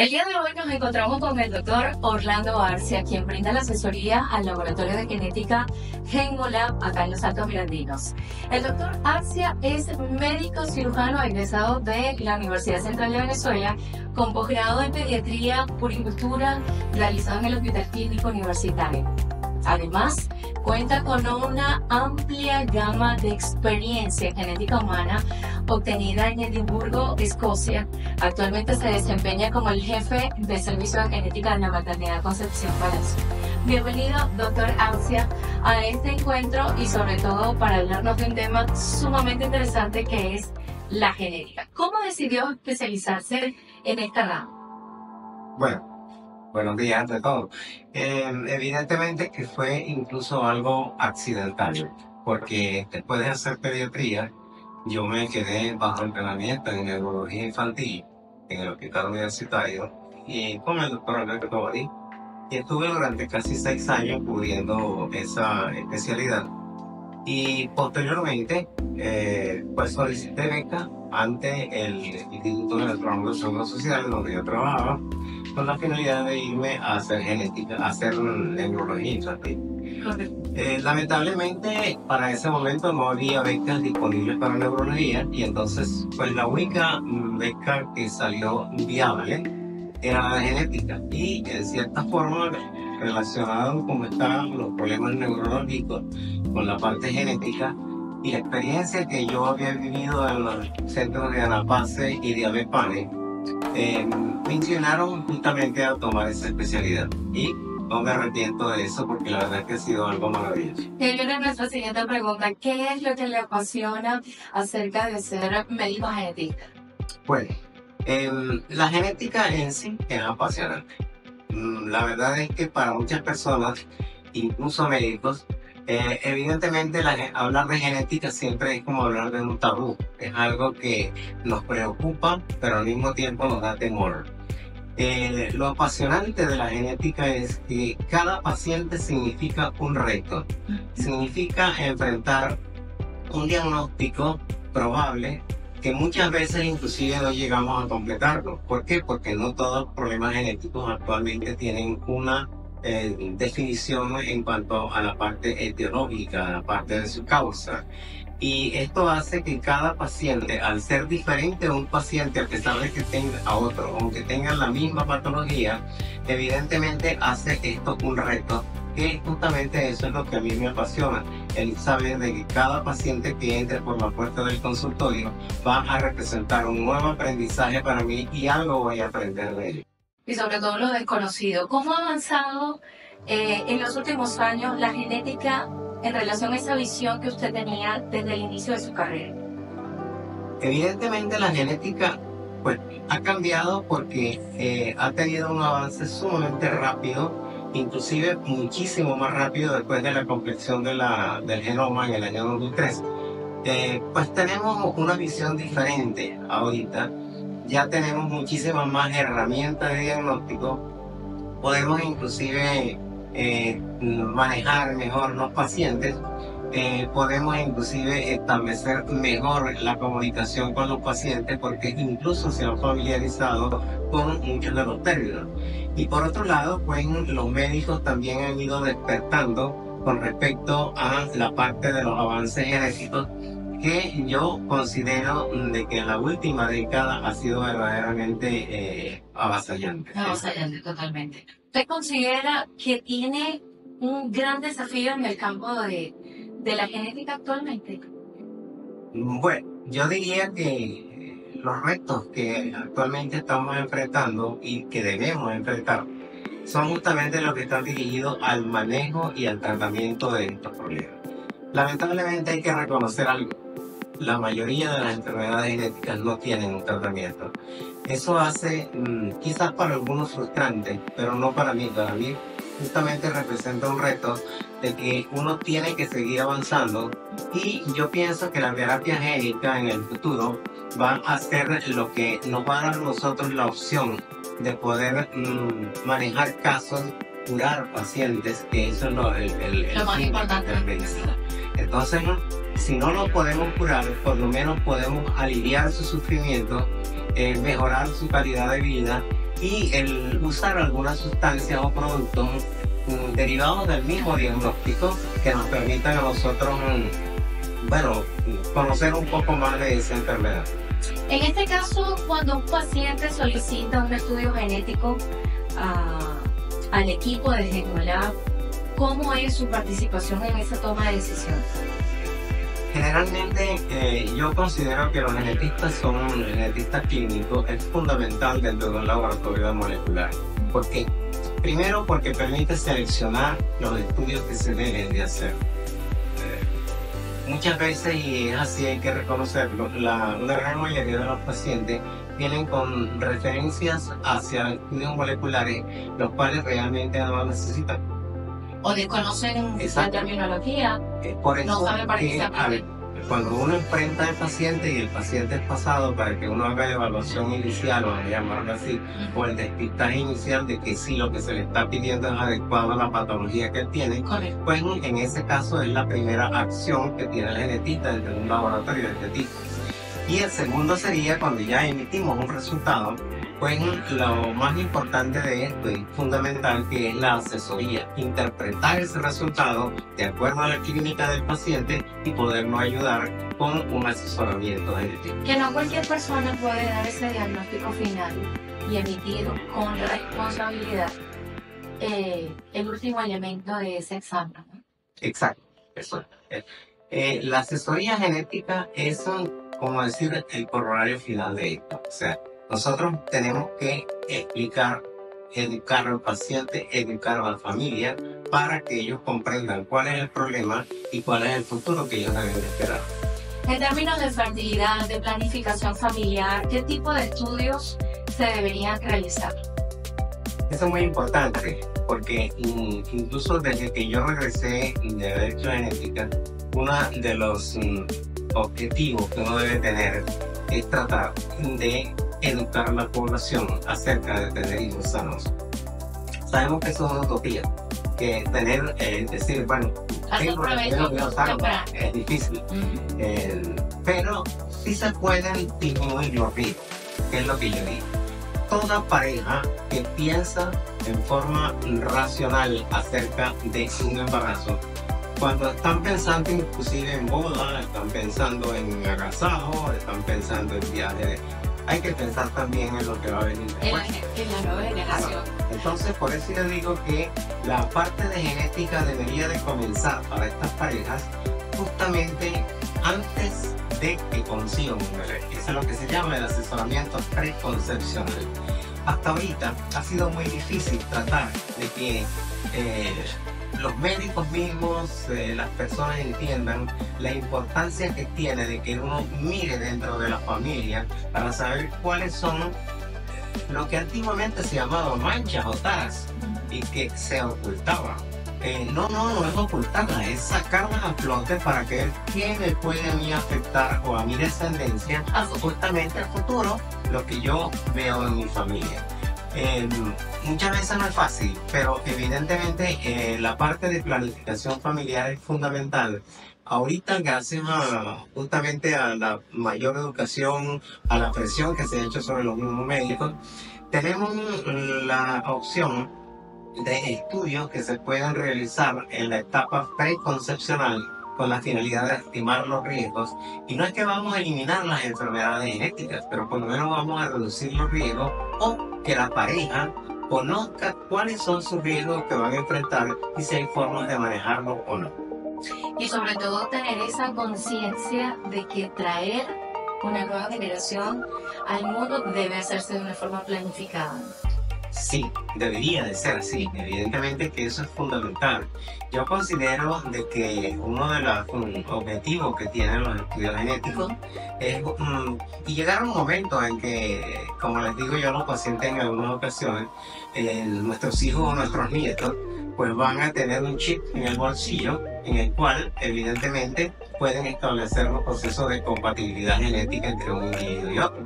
El día de hoy nos encontramos con el doctor Orlando Arcia, quien brinda la asesoría al Laboratorio de Genética GenmoLab acá en Los Altos Mirandinos. El doctor Arcia es médico cirujano egresado de la Universidad Central de Venezuela, con posgrado en pediatría, puricultura, realizado en el Hospital Clínico Universitario. Además, cuenta con una amplia gama de experiencia en genética humana obtenida en Edimburgo, Escocia. Actualmente se desempeña como el jefe de servicio de genética de la maternidad Concepción Palacio. Bienvenido, doctor Arcia, a este encuentro y sobre todo para hablarnos de un tema sumamente interesante que es la genética. ¿Cómo decidió especializarse en esta rama? Bueno, buenos días ante todo. Evidentemente que fue incluso algo accidental, porque después de hacer pediatría, yo me quedé bajo entrenamiento en neurología infantil en el hospital universitario y con el doctor Alberto Tobadí, y estuve durante casi 6 años cubriendo esa especialidad. Y posteriormente, pues solicité beca ante el Instituto Venezolano de Seguros Sociales, donde yo trabajaba, con la finalidad de irme a hacer genética, a hacer neurología infantil. Lamentablemente, para ese momento no había becas disponibles para neurología, y entonces, pues la única beca que salió viable era la de genética, y en cierta forma relacionado con cómo estaban los problemas neurológicos con la parte genética y la experiencia que yo había vivido en los centros de Anapase y de Avepane, me inclinaron justamente a tomar esa especialidad, y no me arrepiento de eso porque la verdad es que ha sido algo maravilloso. Y viene nuestra siguiente pregunta: ¿qué es lo que le apasiona acerca de ser médico genetista? Bueno, la genética en sí es apasionante. La verdad es que para muchas personas, incluso médicos, evidentemente hablar de genética siempre es como hablar de un tabú. Es algo que nos preocupa, pero al mismo tiempo nos da temor. Lo apasionante de la genética es que cada paciente significa un reto. Significa enfrentar un diagnóstico probable que muchas veces inclusive no llegamos a completarlo. ¿Por qué? Porque no todos los problemas genéticos actualmente tienen una definición en cuanto a la parte etiológica, a la parte de su causa. Y esto hace que cada paciente, al ser diferente a un paciente, a pesar de que tenga a otro, aunque tengan la misma patología, evidentemente hace esto un reto, que justamente eso es lo que a mí me apasiona, el saber de que cada paciente que entre por la puerta del consultorio va a representar un nuevo aprendizaje para mí y algo voy a aprender de él. Y sobre todo lo desconocido. ¿Cómo ha avanzado en los últimos años la genética en relación a esa visión que usted tenía desde el inicio de su carrera? Evidentemente la genética pues ha cambiado porque ha tenido un avance sumamente rápido, inclusive muchísimo más rápido después de la complexión del genoma en el año 2003. Pues tenemos una visión diferente ahorita. Ya tenemos muchísimas más herramientas de diagnóstico, podemos inclusive manejar mejor los pacientes, podemos inclusive establecer mejor la comunicación con los pacientes porque incluso se han familiarizado con muchos de los términos. Y por otro lado, pues los médicos también han ido despertando con respecto a la parte de los avances genéticos, que yo considero de que en la última década ha sido verdaderamente avasallante. Avasallante, totalmente. ¿Usted considera que tiene un gran desafío en el campo de la genética actualmente? Bueno, yo diría que los retos que actualmente estamos enfrentando y que debemos enfrentar son justamente los que están dirigidos al manejo y al tratamiento de estos problemas. Lamentablemente hay que reconocer algo: la mayoría de las enfermedades genéticas no tienen un tratamiento. Eso hace quizás para algunos frustrante, pero no para mí. Para mí justamente representa un reto de que uno tiene que seguir avanzando, y yo pienso que la terapia génica en el futuro va a ser lo que nos va a dar a nosotros la opción de poder manejar casos, curar pacientes, que eso es lo más importante de la medicina. Entonces, si no lo podemos curar, por lo menos podemos aliviar su sufrimiento, mejorar su calidad de vida y el usar algunas sustancias o productos derivados del mismo diagnóstico que nos permitan a nosotros, bueno, conocer un poco más de esa enfermedad. En este caso, cuando un paciente solicita un estudio genético al equipo de Genmolab, ¿cómo es su participación en esa toma de decisiones? Generalmente yo considero que los genetistas clínicos es fundamental dentro de un laboratorio molecular. ¿Por qué? Primero, porque permite seleccionar los estudios que se deben de hacer. Muchas veces, y es así, hay que reconocerlo, una gran mayoría de los pacientes vienen con referencias hacia estudios moleculares, los cuales realmente no los necesitan. O desconocen la terminología, por eso no saben para qué se aplica. Cuando uno enfrenta al paciente y el paciente es pasado para que uno haga la evaluación inicial, o llamarlo así, o el despistaje inicial de que sí, lo que se le está pidiendo es adecuado a la patología que él tiene, correcto, pues en ese caso es la primera acción que tiene el genetista dentro de un laboratorio de genetistas. Y el segundo sería cuando ya emitimos un resultado, pues lo más importante de esto y fundamental, que es la asesoría, interpretar ese resultado de acuerdo a la clínica del paciente y podernos ayudar con un asesoramiento genético. Que no cualquier persona puede dar ese diagnóstico final y emitir con responsabilidad el último elemento de ese examen, ¿no? Exacto, eso. La asesoría genética es, como decir, el corolario final de esto. O sea, nosotros tenemos que explicar, educar al paciente, educar a la familia para que ellos comprendan cuál es el problema y cuál es el futuro que ellos deben esperar. En términos de fertilidad, de planificación familiar, ¿qué tipo de estudios se deberían realizar? Eso es muy importante porque incluso desde que yo regresé de haber hecho genética, uno de los objetivos que uno debe tener es tratar de educar a la población acerca de tener hijos sanos. Sabemos que eso es una utopía, que tener, decir, bueno, tengo hijos sanos es difícil, pero sí se pueden disminuir los riesgos, que es lo que yo digo. Toda pareja que piensa en forma racional acerca de un embarazo, cuando están pensando inclusive en boda, están pensando en agasajo, están pensando en viajes, hay que pensar también en lo que va a venir después. En la nueva generación. Entonces, por eso yo digo que la parte de genética debería de comenzar para estas parejas justamente antes de que consigan un bebé. Eso es lo que se llama el asesoramiento preconcepcional. Hasta ahorita ha sido muy difícil tratar de que los médicos mismos, las personas entiendan la importancia que tiene de que uno mire dentro de la familia para saber cuáles son lo que antiguamente se llamaba manchas o taras y que se ocultaban. No es ocultarlas, es sacarlas a flote para que ver qué me puede a mí afectar o a mi descendencia, justamente al futuro, lo que yo veo en mi familia. Muchas veces no es fácil, pero evidentemente la parte de planificación familiar es fundamental. Ahorita, gracias justamente a la mayor educación, a la presión que se ha hecho sobre los mismos médicos, tenemos la opción de estudios que se pueden realizar en la etapa preconcepcional con la finalidad de estimar los riesgos. Y no es que vamos a eliminar las enfermedades genéticas, pero por lo menos vamos a reducir los riesgos, o que la pareja conozca cuáles son sus riesgos que van a enfrentar y si hay formas de manejarlos o no. Y sobre todo tener esa conciencia de que traer una nueva generación al mundo debe hacerse de una forma planificada. Sí, debería de ser así. Evidentemente que eso es fundamental. Yo considero de que uno de los objetivos que tienen los estudios genéticos es y llegar a un momento en que, como les digo yo a los pacientes en algunas ocasiones, nuestros hijos o nuestros nietos pues van a tener un chip en el bolsillo en el cual evidentemente pueden establecer los procesos de compatibilidad genética entre un individuo y otro.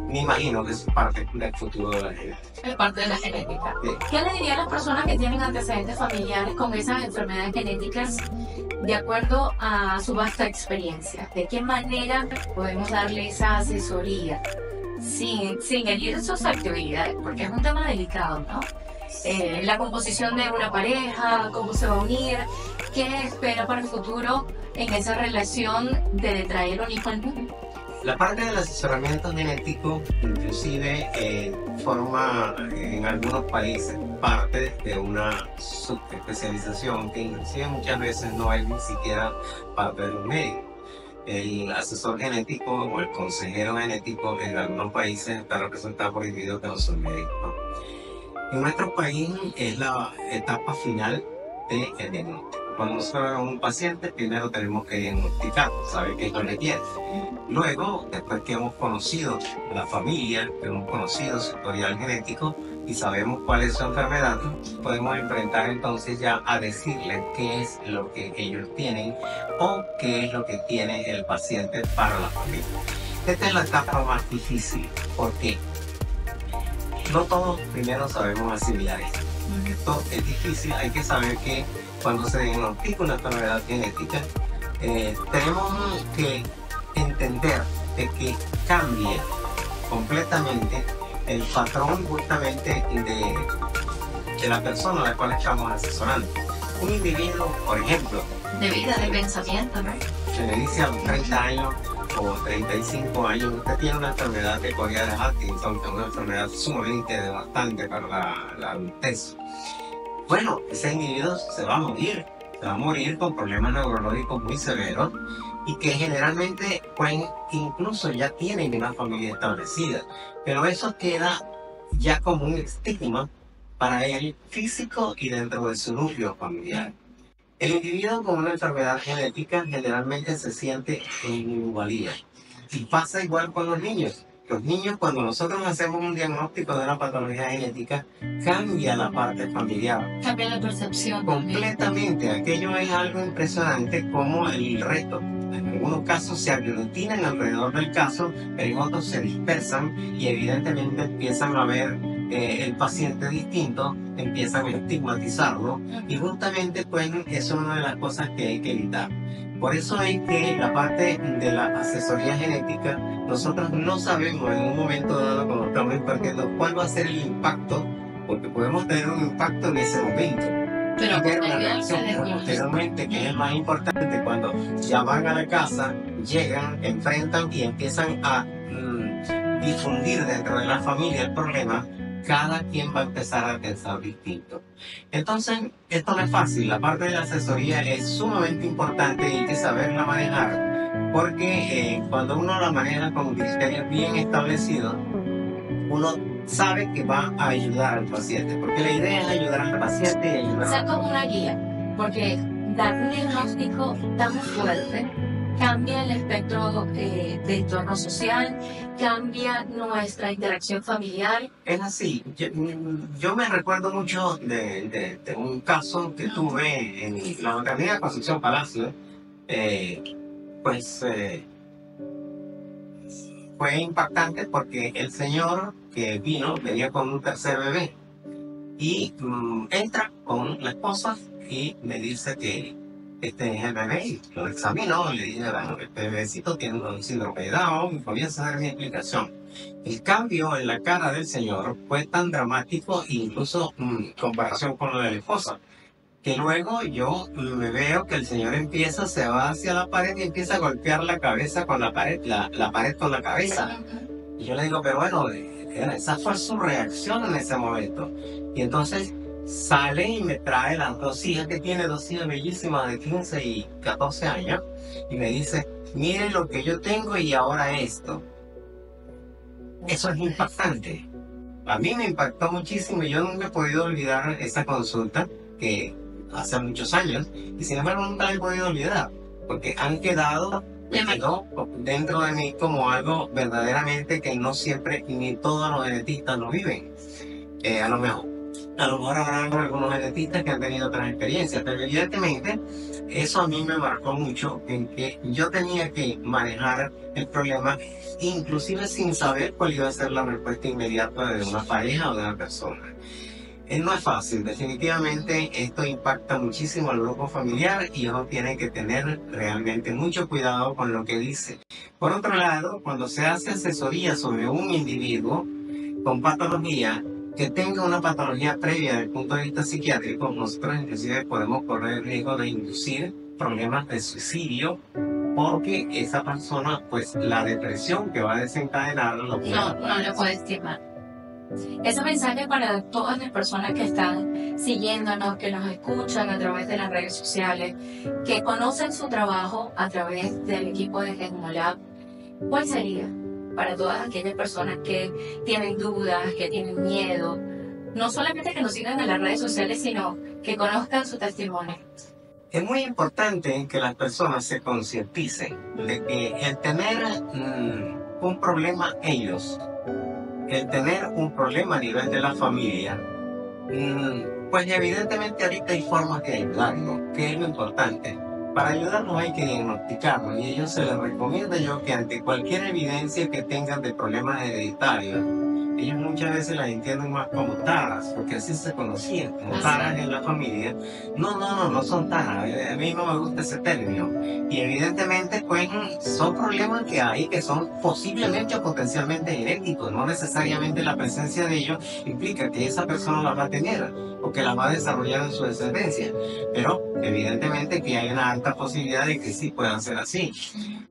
Me imagino que es parte del futuro de la genética. Es parte de la genética. Sí. ¿Qué le diría a las personas que tienen antecedentes familiares con esas enfermedades genéticas de acuerdo a su vasta experiencia? ¿De qué manera podemos darle esa asesoría sin herir susceptibilidades, porque es un tema delicado, ¿no? La composición de una pareja, cómo se va a unir, qué espera para el futuro en esa relación de traer un hijo al mundo. La parte del asesoramiento genético inclusive forma en algunos países parte de una subespecialización que inclusive muchas veces no es ni siquiera parte de un médico. El asesor genético o el consejero genético en algunos países está representado por individuos que no son médicos, ¿no? En nuestro país es la etapa final del diagnóstico. Cuando nosotros vemos a un paciente, primero tenemos que diagnosticar, saber qué es lo que tiene. Luego, después que hemos conocido la familia, que hemos conocido su historial genético y sabemos cuál es su enfermedad, podemos enfrentar entonces ya a decirles qué es lo que ellos tienen o qué es lo que tiene el paciente para la familia. Esta es la etapa más difícil. ¿Por qué? No todos primero sabemos asimilar esto. Esto es difícil, hay que saber que cuando se diagnostica una enfermedad genética, tenemos que entender de que cambia completamente el patrón justamente de la persona a la cual estamos asesorando. Un individuo, por ejemplo, De vida, de pensamiento, ¿no? se le dice a los 30 años o 35 años, usted tiene una enfermedad de Corea de Huntington, que es una enfermedad sumamente devastante para la adultez. Bueno, ese individuo se va a morir con problemas neurológicos muy severos y que generalmente pues incluso ya tienen una familia establecida, pero eso queda ya como un estigma para el físico y dentro de su núcleo familiar. El individuo con una enfermedad genética generalmente se siente en individualidad y pasa igual con los niños. Los niños, cuando nosotros hacemos un diagnóstico de una patología genética, cambia la parte familiar. Cambia la percepción. Completamente. Aquello es algo impresionante como el resto. En algunos casos se aglutinan alrededor del caso, pero en otros se dispersan y evidentemente empiezan a ver el paciente distinto, empiezan a estigmatizarlo y justamente pues eso es una de las cosas que hay que evitar. Por eso es que la parte de la asesoría genética, nosotros no sabemos en un momento dado cuando estamos impartiendo cuál va a ser el impacto, porque podemos tener un impacto en ese momento. Pero Ver una reacción posteriormente, que es el más importante, cuando ya van a la casa, llegan, enfrentan y empiezan a difundir dentro de la familia el problema, cada quien va a empezar a pensar distinto. Entonces, esto no es fácil. La parte de la asesoría es sumamente importante y hay que saberla manejar, porque cuando uno la maneja con criterios bien establecidos, uno sabe que va a ayudar al paciente, porque la idea es ayudar al paciente y ayudar ser como una guía, porque dar un diagnóstico tan fuerte cambia el espectro de entorno social, cambia nuestra interacción familiar. Es así. Yo me recuerdo mucho de un caso que tuve en la maternidad Concepción Palacio. Fue impactante porque el señor que venía con un tercer bebé y entra con la esposa y me dice que este es el bebé, y lo examinó y le dije, bueno, este bebecito tiene un síndrome de Down, y comienza a dar mi explicación. El cambio en la cara del señor fue tan dramático, incluso en comparación con lo de la esposa, que luego yo me veo que el señor se va hacia la pared y empieza a golpear la cabeza con la pared, la pared con la cabeza. Y yo le digo, pero bueno, esa fue su reacción en ese momento. Y entonces sale y me trae las dos hijas, que tiene dos hijas bellísimas de 15 y 14 años, y me dice, mire lo que yo tengo y ahora esto. Eso es impactante. A mí me impactó muchísimo y yo nunca he podido olvidar esa consulta que hace muchos años, y sin embargo nunca la he podido olvidar, porque han quedado dentro de mí como algo verdaderamente que no siempre ni todos los genetistas lo viven. A lo mejor habrán algunos genetistas que han tenido otras experiencias, pero evidentemente eso a mí me marcó mucho en que yo tenía que manejar el problema, inclusive sin saber cuál iba a ser la respuesta inmediata de una pareja o de una persona. No es fácil, definitivamente esto impacta muchísimo al grupo familiar y uno tiene que tener realmente mucho cuidado con lo que dice. Por otro lado, cuando se hace asesoría sobre un individuo con patología, que tenga una patología previa desde el punto de vista psiquiátrico, nosotros inclusive podemos correr el riesgo de inducir problemas de suicidio, porque esa persona, pues la depresión que va a desencadenar no lo puede estimar. Ese mensaje para todas las personas que están siguiéndonos, que nos escuchan a través de las redes sociales, que conocen su trabajo a través del equipo de Genmolab, ¿cuál sería para todas aquellas personas que tienen dudas, que tienen miedo? No solamente que nos sigan en las redes sociales, sino que conozcan su testimonio. Es muy importante que las personas se concienticen de que el tener un problema ellos, el tener un problema a nivel de la familia, pues evidentemente ahorita hay formas de ayudarnos, que es lo importante. Para ayudarnos hay que diagnosticarnos, y a ellos se les recomienda yo que ante cualquier evidencia que tengan de problemas hereditarios, ellos muchas veces las entienden más como taras, porque así se conocían, como taras en la familia. No son taras, a mí no me gusta ese término. Y evidentemente, pues, son problemas que hay que son posiblemente o potencialmente genéticos, no necesariamente la presencia de ellos implica que esa persona la va a tener o que la va a desarrollar en su descendencia, pero evidentemente que hay una alta posibilidad de que sí puedan ser así.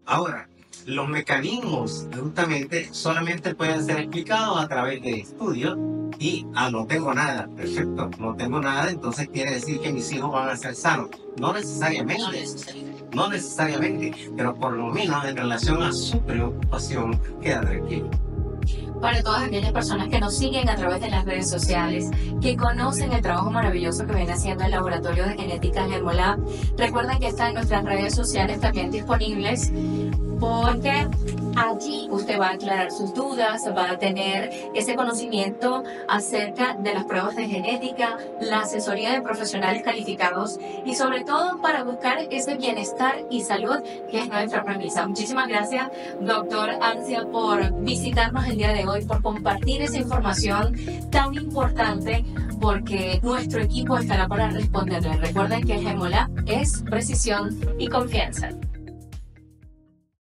Ahora, los mecanismos justamente solamente pueden ser explicados a través de estudios y no tengo nada, perfecto, no tengo nada, entonces quiere decir que mis hijos van a ser sanos. No necesariamente, pero por lo menos en relación a su preocupación, queda tranquilo. Para todas aquellas personas que nos siguen a través de las redes sociales, que conocen el trabajo maravilloso que viene haciendo el Laboratorio de Genética Genmolab, recuerden que está en nuestras redes sociales también disponibles, porque allí usted va a aclarar sus dudas, va a tener ese conocimiento acerca de las pruebas de genética, la asesoría de profesionales calificados y sobre todo para buscar ese bienestar y salud que es nuestra premisa. Muchísimas gracias, doctor Arcia, por visitarnos el día de hoy, por compartir esa información tan importante, porque nuestro equipo estará para responderle. Recuerden que Genmolab es precisión y confianza.